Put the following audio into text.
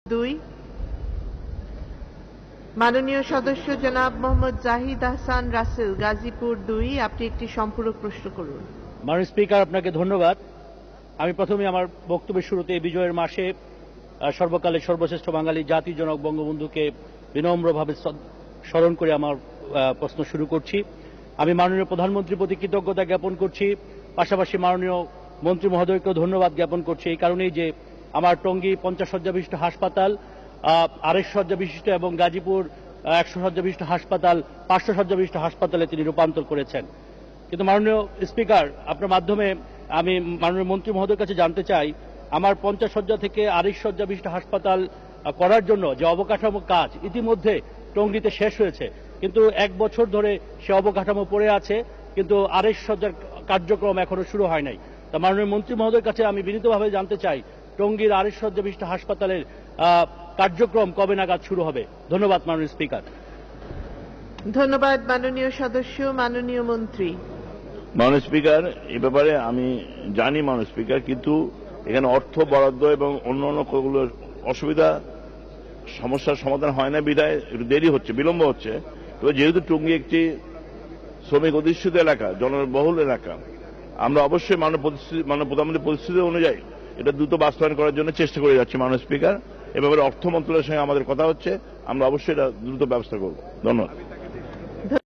2 মাননীয় সদস্য জনাব মোহাম্মদ জাহিদ আহসান রাসেল, গাজীপুর 2। আপনি একটি সম্পূরক প্রশ্ন করুন। মাননীয় স্পিকার, আপনাকে ধন্যবাদ। আমি প্রথমে আমার বক্তব্যের শুরুতে এই বিজয়ের মাসে সর্বকালের সর্বশ্রেষ্ঠ বাঙালি জাতির জনক বঙ্গবন্ধুকে বিনম্রভাবে স্মরণ করে আমার প্রশ্ন শুরু করছি। আমি মাননীয় প্রধানমন্ত্রীর প্রতি কৃতজ্ঞতা জ্ঞাপন করছি, পাশাপাশি মাননীয় মন্ত্রী মহোদয়কেও ধন্যবাদ জ্ঞাপন করছি এই কারণেই যে আমার টঙ্গী 50 শয্যা বিশিষ্ট হাসপাতাল, 250 শয্যা বিশিষ্ট এবং গাজীপুর 100 শয্যা বিশিষ্ট হাসপাতাল 500 শয্যা বিশিষ্ট হাসপাতালে তিনি রূপান্তর করেছেন। কিন্তু মাননীয় স্পিকার, আপনার মাধ্যমে আমি মাননীয় মন্ত্রী মহোদয়ের কাছে জানতে চাই, আমার 50 শয্যা থেকে 250 শয্যা বিশিষ্ট হাসপাতাল করার জন্য যে অবকাঠামো কাজ ইতিমধ্যে টঙ্গীতে শেষ হয়েছে, কিন্তু 1 বছর ধরে সে অবকাঠামো পড়ে আছে, কিন্তু 250 শয্যার কার্যক্রম এখনো শুরু হয় নাই। তা মাননীয় মন্ত্রী মহোদয়ের কাছে আমি বিনীতভাবে জানতে চাই, টঙ্গীর 250 শয্যা বিশিষ্ট হাসপাতালের কার্যক্রম কবে নাগাদ শুরু হবে? ধন্যবাদ মাননীয় স্পিকার। ধন্যবাদ মাননীয় সদস্য। মাননীয় মন্ত্রী। মাননীয় স্পিকার, এ ব্যাপারে আমি জানি মাননীয় স্পিকার, কিন্তু এখানে অর্থ বরাদ্দ এবং অন্যান্য কতগুলো অসুবিধা সমস্যার সমাধান হয় না বিধায় একটু দেরি হচ্ছে, বিলম্ব হচ্ছে। তবে যেহেতু টঙ্গী একটি শ্রমিক অধিষ্ঠিত এলাকা, জনবহুল এলাকা, আমরা অবশ্যই মাননীয় প্রধানমন্ত্রীর পরিস্থিতি অনুযায়ী এটা দ্রুত বাস্তবায়ন করার জন্য চেষ্টা করে যাচ্ছি মাননীয় স্পিকার। এ ব্যাপারে অর্থ মন্ত্রণালয়ের সঙ্গে আমাদের কথা হচ্ছে, আমরা অবশ্যই এটা দ্রুত ব্যবস্থা করব। ধন্যবাদ।